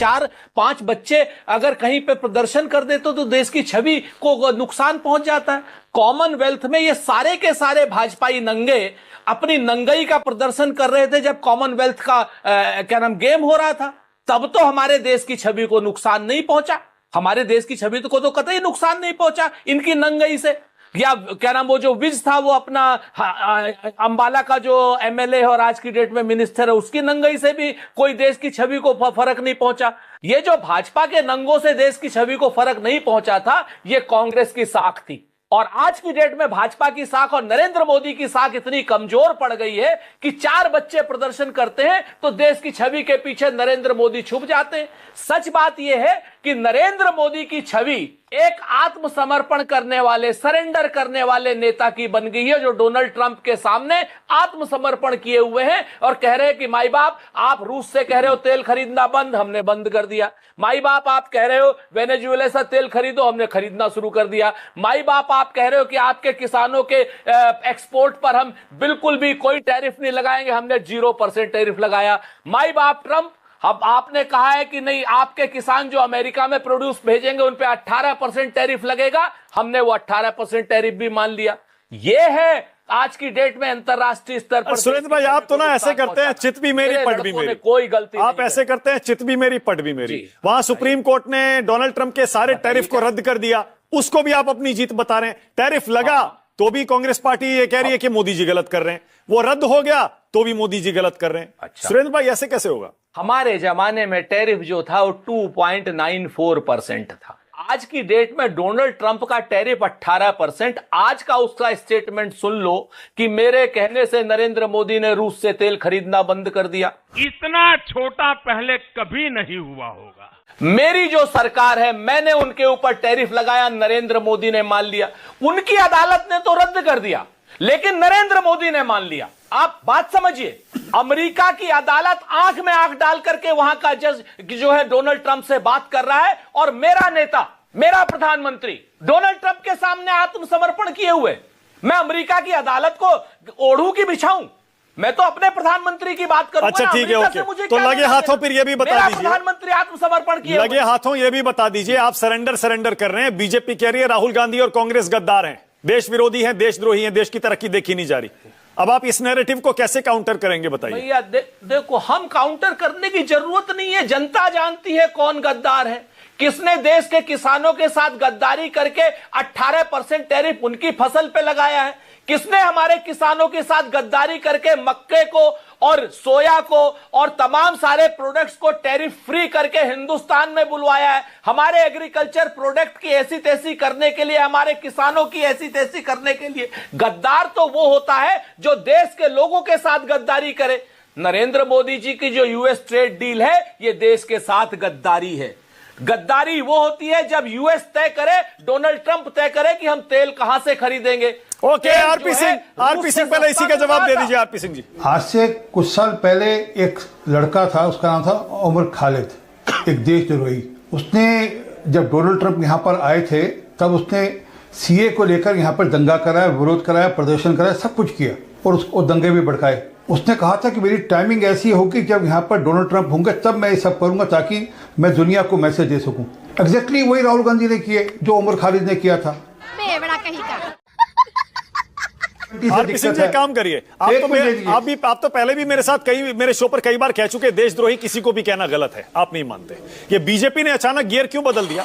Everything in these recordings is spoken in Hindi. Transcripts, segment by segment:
4-5 बच्चे अगर कहीं पे प्रदर्शन कर देते तो देश की छवि को नुकसान पहुंच जाता है। कॉमनवेल्थ में ये सारे के सारे भाजपाई नंगे अपनी नंगई का प्रदर्शन कर रहे थे जब कॉमनवेल्थ का गेम हो रहा था, तब तो हमारे देश की छवि को नुकसान नहीं पहुंचा। हमारे देश की छवि को तो कतई नुकसान नहीं पहुंचा इनकी नंगई से। या वो जो विज था वो अपना अंबाला का जो एमएलए है और आज की डेट में मिनिस्टर है, उसकी नंगई से भी कोई देश की छवि को फर्क नहीं पहुंचा। ये जो भाजपा के नंगों से देश की छवि को फर्क नहीं पहुंचा था, ये कांग्रेस की साख थी। और आज की डेट में भाजपा की साख और नरेंद्र मोदी की साख इतनी कमजोर पड़ गई है कि 4 बच्चे प्रदर्शन करते हैं तो देश की छवि के पीछे नरेंद्र मोदी छुप जाते हैं। सच बात यह है कि नरेंद्र मोदी की छवि एक आत्मसमर्पण करने वाले, सरेंडर करने वाले नेता की बन गई है, जो डोनाल्ड ट्रंप के सामने आत्मसमर्पण किए हुए हैं और कह रहे हैं कि माई बाप आप रूस से कह रहे हो तेल खरीदना बंद, हमने बंद कर दिया। माई बाप आप कह रहे हो वेनेजुएला से तेल खरीदो, हमने खरीदना शुरू कर दिया। माई बाप आप कह रहे हो कि आपके किसानों के एक्सपोर्ट पर हम बिल्कुल भी कोई टैरिफ नहीं लगाएंगे, हमने 0% टैरिफ लगाया। माई बाप ट्रंप, अब आपने कहा है कि नहीं आपके किसान जो अमेरिका में प्रोड्यूस भेजेंगे उन पे 18% टैरिफ लगेगा, हमने वो 18% टैरिफ भी मान लिया। ये है आज की डेट में अंतरराष्ट्रीय स्तर पर। सुरेंद्र भाई आप तो ना ऐसे करते हैं चित भी मेरी पट भी मेरी, कोई गलती आप ऐसे करते हैं चित भी मेरी पट भी मेरी। वहां सुप्रीम कोर्ट ने डोनाल्ड ट्रंप के सारे टैरिफ को रद्द कर दिया, उसको भी आप अपनी जीत बता रहे हैं। टैरिफ लगा तो भी कांग्रेस पार्टी ये कह रही है कि मोदी जी गलत कर रहे हैं, वो रद्द हो गया तो भी मोदी जी गलत कर रहे हैं। अच्छा। सुरेंद्र भाई ऐसे कैसे होगा? हमारे जमाने में टैरिफ जो था वो 2.94% था। आज की डेट में डोनाल्ड ट्रंप का टैरिफ 18%। आज का उसका स्टेटमेंट सुन लो कि मेरे कहने से नरेंद्र मोदी ने रूस से तेल खरीदना बंद कर दिया। इतना छोटा पहले कभी नहीं हुआ होगा। मेरी जो सरकार है मैंने उनके ऊपर टैरिफ लगाया, नरेंद्र मोदी ने मान लिया। उनकी अदालत ने तो रद्द कर दिया लेकिन नरेंद्र मोदी ने मान लिया। आप बात समझिए, अमेरिका की अदालत आंख में आंख डाल करके वहां का जज जो है डोनाल्ड ट्रंप से बात कर रहा है और मेरा नेता, मेरा प्रधानमंत्री डोनाल्ड ट्रंप के सामने आत्मसमर्पण किए हुए। मैं अमेरिका की अदालत को ओढ़ू की बिछाऊं? मैं तो अपने प्रधानमंत्री की बात करूंगा। अच्छा ठीक है, ओके। तो लगे हाथों फिर ये भी बता दीजिए, प्रधानमंत्री आत्मसमर्पण किए लगे हाथों ये भी बता दीजिए, आप सरेंडर कर रहे हैं। बीजेपी कह रही है राहुल गांधी और कांग्रेस गद्दार हैं, देश विरोधी हैं, देशद्रोही हैं, देश की तरक्की देखी नहीं जा रही। अब आप इस नैरेटिव को कैसे काउंटर करेंगे बताइए? भैया देखो, हम काउंटर करने की जरूरत नहीं है। जनता जानती है कौन गद्दार है, किसने देश के किसानों के साथ गद्दारी करके 18% टैरिफ उनकी फसल पे लगाया है, किसने हमारे किसानों के साथ गद्दारी करके मक्के को और सोया को और तमाम सारे प्रोडक्ट्स को टैरिफ फ्री करके हिंदुस्तान में बुलवाया है। हमारे एग्रीकल्चर प्रोडक्ट की ऐसी तैसी करने के लिए, हमारे किसानों की ऐसी तैसी करने के लिए। गद्दार तो वो होता है जो देश के लोगों के साथ गद्दारी करे। नरेंद्र मोदी जी की जो यूएस ट्रेड डील है ये देश के साथ गद्दारी है। गद्दारी वो होती है जब यूएस तय करे, डोनाल्ड ट्रंप तय करे कि हम तेल कहां से खरीदेंगे। ओके, आरपी सिंह पहले इसी का जवाब दे दीजिए। आरपी सिंह जी, आज से कुछ साल पहले एक लड़का था, उसका नाम था उमर खालिद, एक देशद्रोही। उसने जब डोनाल्ड ट्रंप यहाँ पर आए थे तब उसने सीए को लेकर यहाँ पर दंगा कराया, विरोध कराया, प्रदर्शन कराया, सब कुछ किया और उसको दंगे भी भड़काए। उसने कहा था कि मेरी टाइमिंग ऐसी होगी जब यहाँ पर डोनाल्ड ट्रंप होंगे तब मैं ये सब करूंगा ताकि मैं दुनिया को मैसेज दे सकूं। एग्जैक्टली वही राहुल गांधी ने किए जो उमर खालिद ने किया था। आरपी सिंह जी काम करिए, आप तो पहले भी मेरे साथ मेरे शो पर कई बार कह चुके देशद्रोही किसी को भी कहना गलत है, आप नहीं मानते। ये बीजेपी ने अचानक गियर क्यों बदल दिया?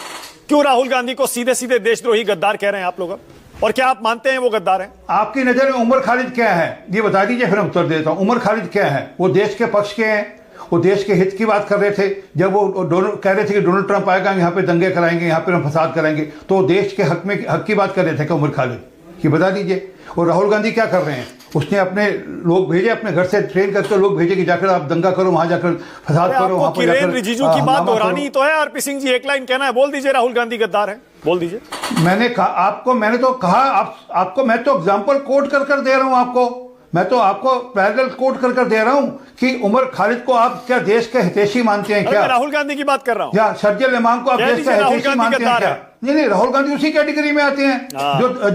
क्यों राहुल गांधी को सीधे सीधे देशद्रोही गद्दार कह रहे हैं आप लोग? और क्या आप मानते हैं वो गद्दार हैं? आपकी नजर में उमर खालिद क्या है ये बता दीजिए, फिर हम उत्तर देता हूं। उमर खालिद क्या है? वो देश के पक्ष के हैं, वो देश के हित की बात कर रहे थे। जब वो कह रहे थे कि डोनाल्ड ट्रंप आएगा, यहाँ पे दंगे कराएंगे, यहाँ पे हम फसाद कराएंगे, तो देश के हक की बात कर रहे थे क्या उमर खालिद? ये बता दीजिए। और राहुल गांधी क्या कर रहे हैं? उसने अपने लोग भेजे, अपने घर से ट्रेन करके लोग भेजे कि जाकर आप दंगा करो, वहां जाकर फसाद करो, वहां पर किरेन रिजिजू की बात दोहरानी तो है। आरपी सिंह जी एक लाइन कहना है, बोल दीजिए राहुल गांधी गद्दार है, बोल दीजिए। मैंने तो कहा आपको मैं तो एग्जाम्पल कोट कर दे रहा हूं आपको। मैं तो आपको पैरेलल कोट कर दे रहा हूं कि उमर खालिद को आप क्या देश के हितैषी मानते हैं क्या? मैं राहुल गांधी की बात कर रहा हूं। या शर्जिल इमाम को आप देश का हितैषी मानते हैं क्या? नहीं, राहुल गांधी उसी कैटेगरी में आते हैं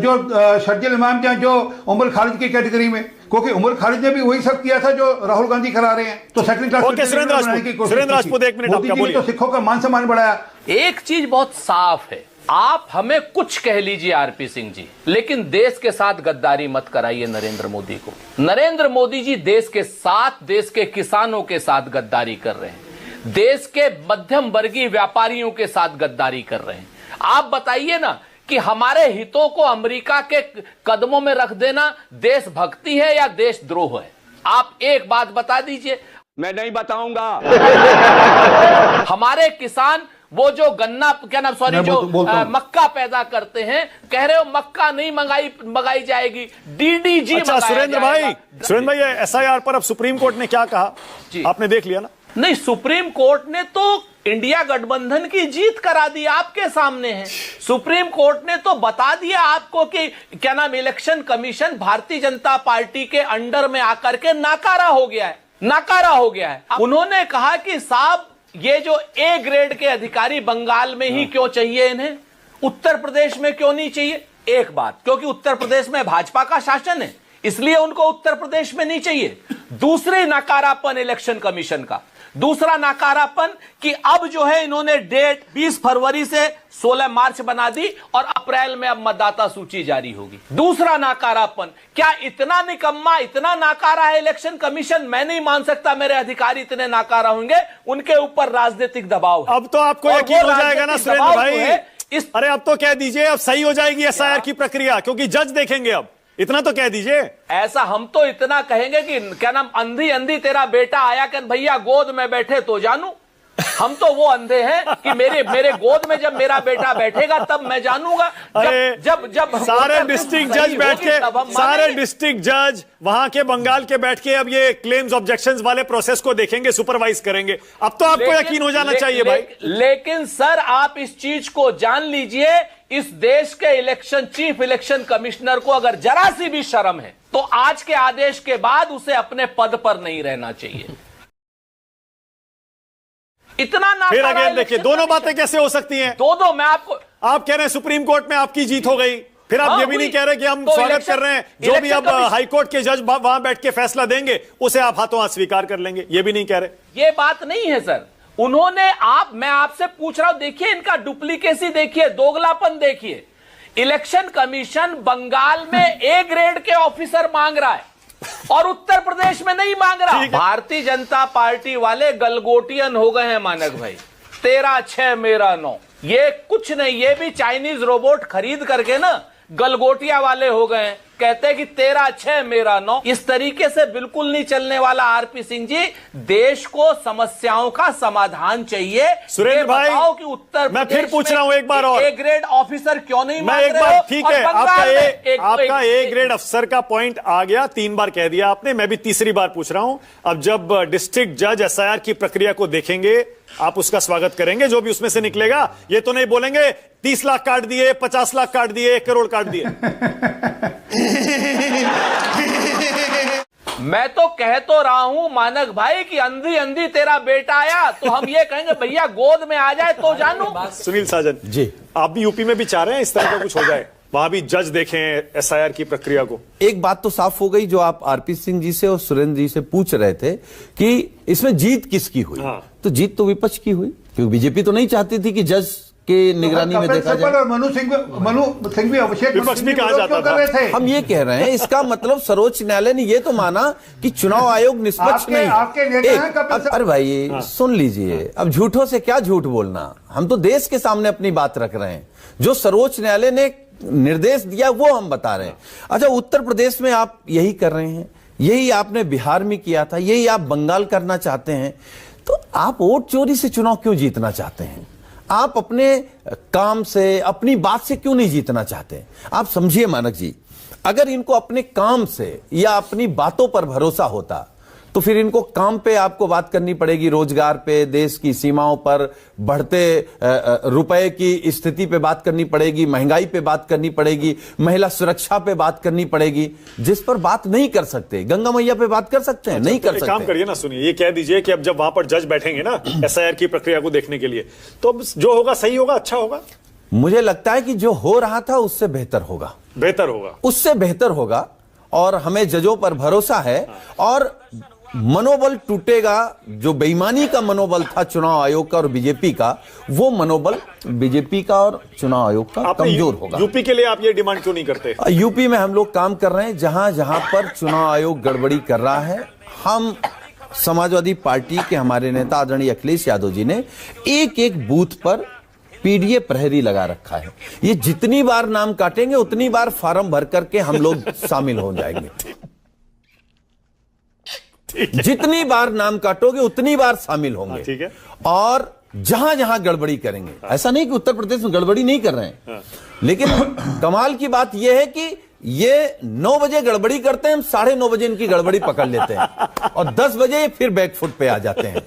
जो शर्जिल इमाम थे, जो उमर खालिद की कैटेगरी में, क्योंकि उमर खालिद ने भी वही सब किया था जो राहुल गांधी करा रहे हैं। तो सेकंड क्लास सुरेंद्र राजपूत, एक मिनट आपका बोलिए। तो सिखों का मान सम्मान बढ़ाया। एक चीज बहुत साफ है, आप हमें कुछ कह लीजिए आरपी सिंह जी, लेकिन देश के साथ गद्दारी मत कराइए नरेंद्र मोदी को। नरेंद्र मोदी जी देश के साथ, देश के किसानों के साथ गद्दारी कर रहे हैं, देश के मध्यम वर्गीय व्यापारियों के साथ गद्दारी कर रहे हैं। आप बताइए ना कि हमारे हितों को अमेरिका के कदमों में रख देना देशभक्ति है या देशद्रोह है? आप एक बात बता दीजिए। मैं नहीं बताऊंगा। हमारे किसान वो जो गन्ना, क्या नाम, सॉरी, जो मक्का पैदा करते हैं, कह रहे हो मक्का नहीं मंगाई जाएगी, डीडीजी। अच्छा सुरेंद्र भाई, एसआईआर पर अब सुप्रीम कोर्ट ने क्या कहा आपने देख लिया ना? नहीं, सुप्रीम कोर्ट ने तो इंडिया गठबंधन की जीत करा दी, आपके सामने है। सुप्रीम कोर्ट ने तो बता दिया आपको कि क्या नाम, election commission Bharatiya Janata party के अंडर में आकर के नाकारा हो गया है, नाकारा हो गया है। उन्होंने कहा कि साहब ये जो ए ग्रेड के अधिकारी बंगाल में ही क्यों चाहिए, इन्हें उत्तर प्रदेश में क्यों नहीं चाहिए? एक बात, क्योंकि उत्तर प्रदेश में भाजपा का शासन है, इसलिए उनको उत्तर प्रदेश में नहीं चाहिए। दूसरी नकारापन इलेक्शन कमीशन का, दूसरा नकारापन कि अब जो है इन्होंने डेट 20 फरवरी से 16 मार्च बना दी और अप्रैल में अब मतदाता सूची जारी होगी। दूसरा नकारापन, क्या इतना निकम्मा, इतना नाकारा है इलेक्शन कमीशन? मैं नहीं मान सकता मेरे अधिकारी इतने नाकारा होंगे। उनके ऊपर राजनीतिक दबाव है। अब तो आपको यकीन हो जाएगा ना सुरेंद्र भाई, अरे अब तो कह दीजिए अब सही हो जाएगी एसआईआर की प्रक्रिया, क्योंकि जज देखेंगे। अब इतना तो कह दीजिए। ऐसा हम तो इतना कहेंगे कि क्या नाम, अंधी अंधी तेरा बेटा आया कि भैया गोद में बैठे तो जानू। हम तो वो अंधे हैं कि मेरे गोद में जब मेरा बेटा बैठेगा तब मैं जानूंगा। जब सारे डिस्ट्रिक्ट जज बैठ के, सारे डिस्ट्रिक्ट जज वहां के बंगाल के बैठ के अब ये क्लेम्स ऑब्जेक्शंस वाले प्रोसेस को देखेंगे, सुपरवाइज करेंगे। अब तो आपको यकीन हो जाना चाहिए भाई। लेकिन सर आप इस चीज को जान लीजिए, इस देश के चीफ इलेक्शन कमिश्नर को अगर जरा सी भी शर्म है तो आज के आदेश के बाद उसे अपने पद पर नहीं रहना चाहिए। इतना ना फिर अगेन देखिए, दोनों बातें कैसे हो सकती हैं? दो मैं आपको, आप कह रहे हैं सुप्रीम कोर्ट में आपकी जीत हो गई, फिर आप ये भी नहीं कह रहे कि हम तो स्वागत कर रहे हैं जो भी अब हाईकोर्ट के जज वहां बैठ के फैसला देंगे उसे आप हाथों हाथ स्वीकार कर लेंगे, ये भी नहीं कह रहे। ये बात नहीं है सर। उन्होंने मैं आपसे पूछ रहा हूं, देखिए इनका डुप्लीकेसी देखिए, दोगलापन देखिए। इलेक्शन कमीशन बंगाल में ए ग्रेड के ऑफिसर मांग रहा है और उत्तर प्रदेश में नहीं मांग रहा। भारतीय जनता पार्टी वाले गलगोटियन हो गए हैं मानक भाई, 13-6 मेरा 9। ये कुछ नहीं, ये भी चाइनीज रोबोट खरीद करके ना गलगोटिया वाले हो गए हैं। कहते हैं कि 13-6 मेरा 9। इस तरीके से बिल्कुल नहीं चलने वाला आरपी सिंह जी। देश को समस्याओं का समाधान चाहिए। सुरेंद्र भाई, कि उत्तर मैं फिर पूछ रहा हूं एक बार और, ए ग्रेड ऑफिसर क्यों नहीं मैं एक बार, ठीक है आपका ए ग्रेड अफसर का पॉइंट आ गया, 3 बार कह दिया आपने, मैं भी तीसरी बार पूछ रहा हूं। अब जब डिस्ट्रिक्ट जज एसआईआर की प्रक्रिया को देखेंगे आप उसका स्वागत करेंगे, जो भी उसमें से निकलेगा। ये तो नहीं बोलेंगे 30 लाख काट दिए, 50 लाख काट दिए, 1 करोड़ काट दिए। मैं तो कह तो रहा हूं मानक भाई कि अंधी अंधी तेरा बेटा आया, तो हम ये कहेंगे भैया गोद में आ जाए तो जानू। सुनील साजन जी, आप भी यूपी में भी चाह रहे हैं इस तरह का कुछ हो जाए, वहां भी जज देखें एसआईआर की प्रक्रिया को? एक बात तो साफ हो गई जो आप आरपी सिंह जी से और सुरेंद्र जी से पूछ रहे थे कि इसमें जीत किसकी हुई। तो जीत तो विपक्ष की हुई, क्योंकि बीजेपी तो नहीं चाहती थी कि जज के निगरानी में देखा जाए। और मनु सिंह भी अभिषेक विपक्ष भी कहा जाता था। हम ये कह रहे हैं, इसका मतलब सर्वोच्च न्यायालय ने ये तो माना कि चुनाव आयोग निष्पक्ष नहीं। अरे भाई सुन लीजिए, अब झूठों से क्या झूठ बोलना, हम तो देश के सामने अपनी बात रख रहे हैं। जो सर्वोच्च न्यायालय ने निर्देश दिया वो हम बता रहे हैं। अच्छा, उत्तर प्रदेश में आप यही कर रहे हैं, यही आपने बिहार में किया था, यही आप बंगाल करना चाहते हैं। तो आप वोट चोरी से चुनाव क्यों जीतना चाहते हैं? आप अपने काम से, अपनी बात से क्यों नहीं जीतना चाहते? आप समझिए मानक जी, अगर इनको अपने काम से या अपनी बातों पर भरोसा होता तो फिर इनको काम पे आपको बात करनी पड़ेगी, रोजगार पे, देश की सीमाओं पर बढ़ते रुपए की स्थिति पे बात करनी पड़ेगी, महंगाई पे बात करनी पड़ेगी, महिला सुरक्षा पे बात करनी पड़ेगी, जिस पर बात नहीं कर सकते। गंगा मैया पे बात कर सकते हैं? नहीं कर सकते। काम करिए ना, सुनिए, ये कह दीजिए कि अब जब वहां पर जज बैठेंगे ना एसआईआर की प्रक्रिया को देखने के लिए, तो अब जो होगा सही होगा, अच्छा होगा। मुझे लगता है कि जो हो रहा था उससे बेहतर होगा, उससे बेहतर होगा, और हमें जजों पर भरोसा है। और मनोबल टूटेगा, जो बेईमानी का मनोबल था चुनाव आयोग का और बीजेपी का, वो मनोबल बीजेपी का और चुनाव आयोग का कमजोर होगा। यूपी के लिए आप ये डिमांड क्यों नहीं करते? यूपी में हम लोग काम कर रहे हैं, जहां जहां पर चुनाव आयोग गड़बड़ी कर रहा है, हम समाजवादी पार्टी के हमारे नेता आदरणीय अखिलेश यादव जी ने एक एक बूथ पर पीडीए प्रहरी लगा रखा है। ये जितनी बार नाम काटेंगे उतनी बार फार्म भर करके हम लोग शामिल हो जाएंगे। जितनी बार नाम काटोगे उतनी बार शामिल होंगे। ठीक है। और जहां जहां गड़बड़ी करेंगे, ऐसा नहीं कि उत्तर प्रदेश में गड़बड़ी नहीं कर रहे हैं, लेकिन कमाल की बात यह है कि ये 9 बजे गड़बड़ी करते हैं, हम 9:30 बजे इनकी गड़बड़ी पकड़ लेते हैं और 10 बजे फिर बैकफुट पे आ जाते हैं।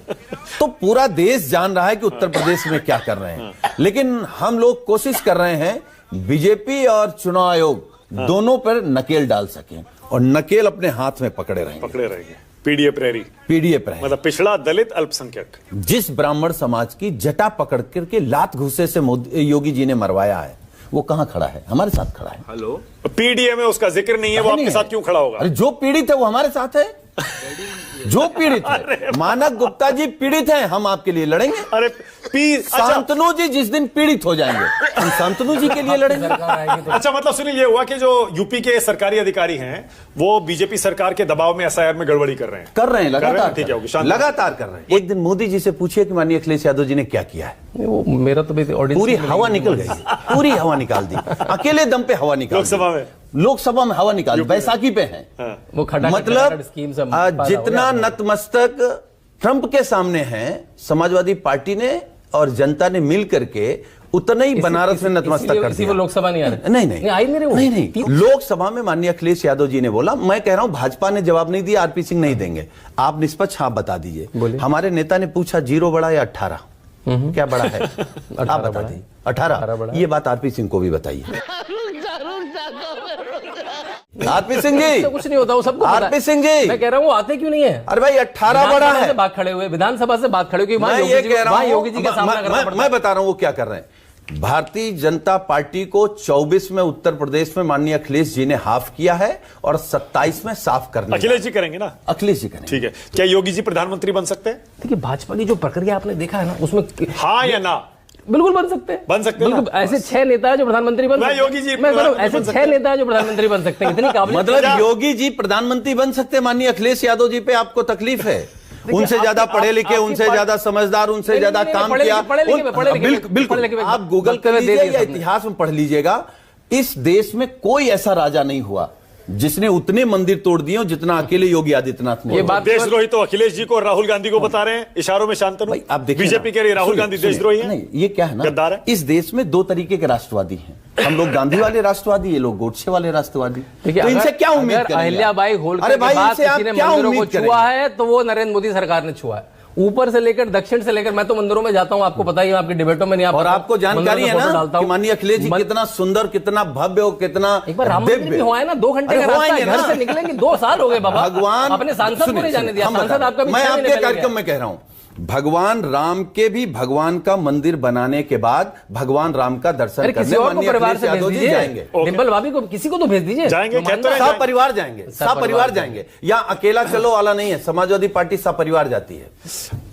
तो पूरा देश जान रहा है कि उत्तर प्रदेश में क्या कर रहे हैं, लेकिन हम लोग कोशिश कर रहे हैं बीजेपी और चुनाव आयोग दोनों पर नकेल डाल सकें, और नकेल अपने हाथ में पकड़े रहेंगे। पीडीए प्रहरी मतलब पिछड़ा, दलित, अल्पसंख्यक, जिस ब्राह्मण समाज की जटा पकड़ करके लात घूसे से योगी जी ने मरवाया है, वो कहां खड़ा है? हमारे साथ खड़ा है। हेलो, पीडीए में उसका जिक्र नहीं है, वो आपके साथ क्यों खड़ा होगा? अरे जो पीड़ित है वो हमारे साथ है, जो पीड़ित है। मानक गुप्ता जी पीड़ित हैं, हम आपके लिए लड़ेंगे। अरे शांतनु जी जिस दिन पीड़ित हो जाएंगे, हम शांतनु जी के लिए लड़ेंगे। अच्छा, मतलब सुनील, ये हुआ कि जो यूपी के सरकारी अधिकारी हैं वो बीजेपी सरकार के दबाव में एसआईआर में गड़बड़ी कर रहे हैं लगातार। ठीक है, लगातार कर रहे हैं। एक दिन मोदी जी से पूछिए कि माननीय अखिलेश यादव जी ने क्या किया है। वो मेरा तो पूरी हवा निकल गई, पूरी हवा निकाल दी, अकेले दम पे हवा निकाल, लोकसभा में हवा निकाल, बैसाखी पे है। वो मतलब जितना नतमस्तक ट्रंप के सामने है समाजवादी पार्टी ने और जनता ने मिल करके, उतना ही बनारस में नतमस्तक कर दिया। वो लोकसभा नहीं आ रहे? नहीं आई मेरे वो नहीं। लोकसभा में माननीय अखिलेश यादव जी ने बोला, मैं कह रहा हूं भाजपा ने जवाब नहीं दिया, आरपी सिंह नहीं देंगे, आप निष्पक्ष आप बता दीजिए। हमारे नेता ने पूछा 0 बड़ा या 18 क्या बड़ा है? आप बता दीजिए। 18। ये बात आरपी सिंह को भी बताइए। आरपी सिंह जी, कुछ नहीं होता, वो सबको आरपी सिंह जी, मैं कह रहा हूँ आते क्यों नहीं है? अरे भाई 18 बड़ा है। बात खड़े हुए विधानसभा से बात खड़े हुए, मैं ये कह रहा हूँ, योगी जी का सामना करना पड़ता है। मैं बता रहा हूँ वो क्या कर रहे हैं। भारतीय जनता पार्टी को 24 में उत्तर प्रदेश में माननीय अखिलेश जी ने हाफ किया है और 27 में साफ करना। अखिलेश जी करेंगे ना? अखिलेश जी करेंगे। ठीक है। क्या योगी जी प्रधानमंत्री बन सकते हैं? देखिए, भाजपा की जो प्रक्रिया आपने देखा है ना, उसमें हाँ या ना? बिल्कुल बन सकते हैं, बिल्कुल। ऐसे 6 नेता है जो प्रधानमंत्री बन सकते हैं। योगी जी ऐसे 6 नेता है जो प्रधानमंत्री बन सकते हैं। इतनी काबिलियत, मतलब योगी जी प्रधानमंत्री बन सकते हैं, माननीय अखिलेश यादव जी पे आपको तकलीफ है? उनसे ज्यादा पढ़े लिखे, उनसे ज्यादा समझदार, उनसे ज्यादा काम किया। बिल्कुल, आप गूगल कर लीजिए या इतिहास में पढ़ लीजिएगा, इस देश में कोई ऐसा राजा नहीं हुआ जिसने उतने मंदिर तोड़ दिए जितना अकेले योगी आदित्यनाथ ने। ये बात देशद्रोही तो अखिलेश जी को और राहुल गांधी को बता रहे हैं इशारों में। शांतनु, आप देखिए, बीजेपी कह रही है राहुल गांधी देशद्रोही है। नहीं, ये क्या है ना, इस देश में 2 तरीके के राष्ट्रवादी हैं। हम लोग गांधी वाले राष्ट्रवादी, ये लोग गोडसे वाले राष्ट्रवादी। तो इनसे क्या उम्मीद करें? अहिल्याबाई होलकर के बाद किसी ने मंदिरों को छुआ है तो वो नरेंद्र मोदी सरकार ने छुआ है, ऊपर से लेकर दक्षिण से लेकर। मैं तो मंदिरों में जाता हूं, आपको पता ही है, आपकी डिबेटों में नहीं। और आपको जानकारी है ना कि माननीय अखिलेश जी कितना सुंदर, कितना भव्य और कितना एक बार राम मंदिर भी हुआ है ना, 2 घंटे का रास्ता है, घर से निकलेंगे 2 साल हो गए बाबा। भगवान अपने सांसद को नहीं जाने दिया, सांसद आपका भी। मैं आपके कार्यक्रम में कह रहा हूं, भगवान राम के भी भगवान का मंदिर बनाने के बाद भगवान राम का दर्शन करने माननीय अखिलेश यादव जी जाएंगे। डिंपल भाभी को, किसी को तो भेज दीजिए। जाएंगे, सब परिवार जाएंगे, सब परिवार जाएंगे। या अकेला चलो वाला नहीं है, समाजवादी पार्टी सब परिवार जाती है।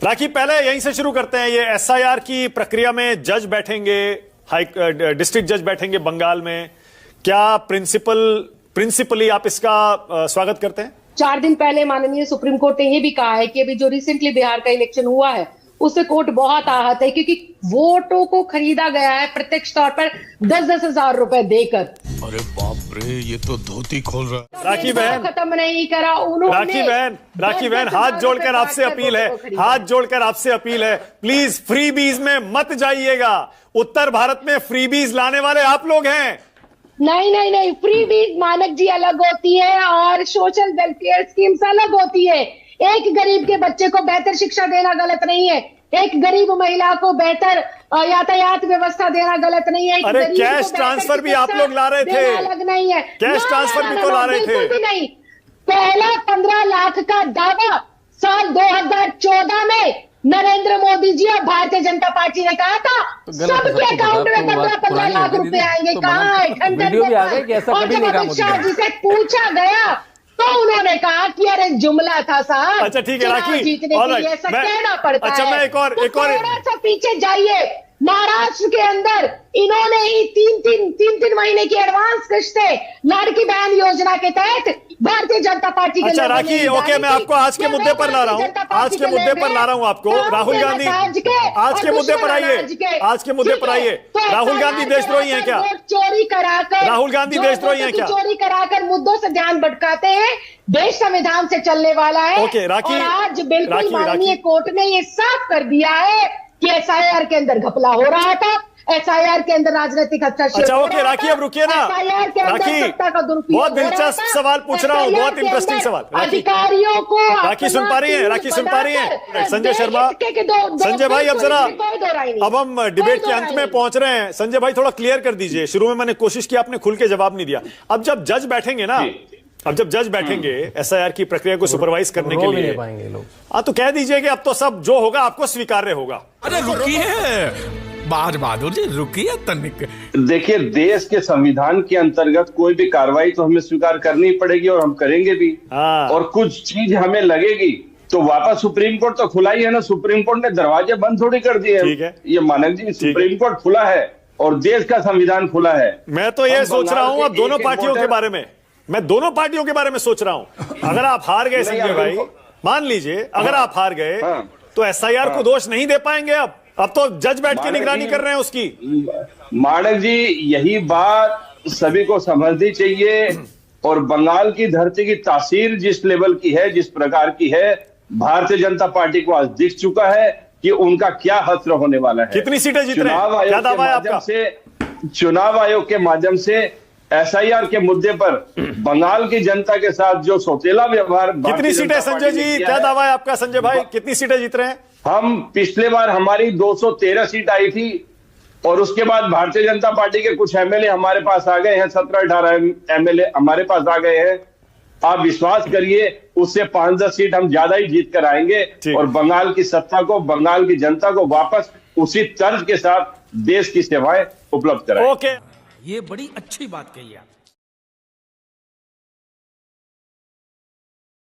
राखी, पहले यहीं से शुरू करते हैं। ये एसआईआर की प्रक्रिया में जज बैठेंगे, डिस्ट्रिक्ट जज बैठेंगे बंगाल में। क्या प्रिंसिपली आप इसका स्वागत करते हैं? 4 दिन पहले माननीय सुप्रीम कोर्ट ने ये भी कहा है कि अभी जो रिसेंटली बिहार का इलेक्शन हुआ है उससे कोर्ट बहुत आहत है, क्योंकि वोटों को खरीदा गया है प्रत्यक्ष तौर पर 10-10 हजार रुपए देकर। अरे बाप रे, ये तो धोती खोल रहा है। राखी बहन खत्म नहीं करा उन्होंने। राखी बहन, हाथ जोड़कर आपसे अपील है, हाथ जोड़कर आपसे अपील है, प्लीज फ्रीबीज में मत जाइएगा। उत्तर भारत में फ्रीबीज लाने वाले आप लोग हैं। नहीं, फ्रीबीज मानक जी अलग होती है और सोशल वेलफेयर स्कीम्स अलग होती है। एक गरीब के बच्चे को बेहतर शिक्षा देना गलत नहीं है, एक गरीब महिला को बेहतर यातायात व्यवस्था देना गलत नहीं है। अरे कैश ट्रांसफर भी आप लोग ला रहे थे, अलग नहीं है, कैश ट्रांसफर भी तो ला रहे थे। भी नहीं, पहला 15 लाख का दावा साल 2014 में नरेंद्र मोदी जी और भारतीय जनता पार्टी ने कहा था सबके अकाउंट में 15-15 लाख रुपए आएंगे। कहाँ है? वीडियो भी आ गई कि ऐसा कभी नहीं कहा मोदी शाह जी से पूछा गया तो उन्होंने कहा कि अरे जुमला था साहब। अच्छा ठीक है राखी, जीतने के लिए ऐसा कहना पड़ता है। अच्छा मैं एक और थोड़ा सा पीछे जाइए, महाराष्ट्र के अंदर इन्होंने ही तीन महीने की एडवांस किस्तें लाड़की बहन योजना के तहत भारतीय जनता पार्टी के। अच्छा राखी, ओके मैं आपको आज के मुद्दे पर ला रहा हूँ, आज के मुद्दे पर ला रहा हूँ आपको। राहुल गांधी आज के मुद्दे पर आइए, आज के मुद्दे पर आइए। राहुल गांधी देशद्रोही है क्या? चोरी कराकर राहुल गांधी देशद्रोही है क्या? चोरी कराकर मुद्दों से ध्यान भटकाते हैं। देश संविधान से चलने वाला है। ओके राखी, और आज बिल्कुल माननीय कोर्ट ने ये साफ कर दिया है कि एसआईआर के अंदर घपला हो रहा था, एसआईआर के अंदर राजनीतिक हस्तक्षेप। अच्छा ओके राखी, अब रुकिए ना राखी, बहुत दिलचस्प सवाल पूछ रहा हूँ, बहुत इंटरेस्टिंग सवाल। अधिकारियों को राखी सुन पा रही है? राखी सुन पा रही है? संजय शर्मा, संजय भाई अब जरा, अब हम डिबेट के अंत में पहुंच रहे हैं। संजय भाई थोड़ा क्लियर कर दीजिए, शुरू में मैंने कोशिश की, आपने खुल के जवाब नहीं दिया। अब जब जज बैठेंगे ना, अब जब जज बैठेंगे एसआईआर की प्रक्रिया को सुपरवाइज करने के लिए, हाँ तो कह दीजिए कि अब तो सब जो होगा आपको स्वीकार्य होगा। अरे रुकिए बाज बहादुर जी, रुकिए तनिक। देखिए, देश के संविधान के अंतर्गत कोई भी कार्रवाई तो हमें स्वीकार करनी पड़ेगी और हम करेंगे भी। और कुछ चीज हमें लगेगी तो वापस सुप्रीम कोर्ट तो खुला ही है ना, सुप्रीम कोर्ट ने दरवाजे बंद थोड़ी कर दिए हैं। ये मानक जी, सुप्रीम कोर्ट खुला है और देश का संविधान खुला है। मैं तो ये सोच रहा हूँ अब दोनों पार्टियों के बारे में, मैं दोनों पार्टियों के बारे में सोच रहा हूँ। अगर आप हार गए संजय भाई, मान लीजिए अगर आप हार गए तो एसआईआर को दोष नहीं दे पाएंगे। अब तो जज बैठ के निगरानी कर रहे हैं उसकी। मानक जी, यही बात सभी को समझनी चाहिए। और बंगाल की धरती की तासीर जिस लेवल की है, जिस प्रकार की है, भारतीय जनता पार्टी को आज दिख चुका है कि उनका क्या हश्र होने वाला है। कितनी सीटें जीत रहे हैं? क्या दावा है आपका? चुनाव आयोग के माध्यम से एसआईआर के मुद्दे पर बंगाल की जनता के साथ जो सौतेला व्यवहार, कितनी सीटें संजय जी, क्या दावा है आपका संजय भाई, कितनी सीटें जीत रहे हैं? हम पिछले बार हमारी 213 सीट आई थी और उसके बाद भारतीय जनता पार्टी के कुछ एमएलए हमारे पास आ गए हैं, 17-18 एमएलए हमारे पास आ गए हैं। आप विश्वास करिए उससे 5-10 सीट हम ज्यादा ही जीत कर आएंगे और बंगाल की सत्ता को, बंगाल की जनता को वापस उसी तर्ज के साथ देश की सेवाएं उपलब्ध कराएंगे। ओके, ये बड़ी अच्छी बात कही आप।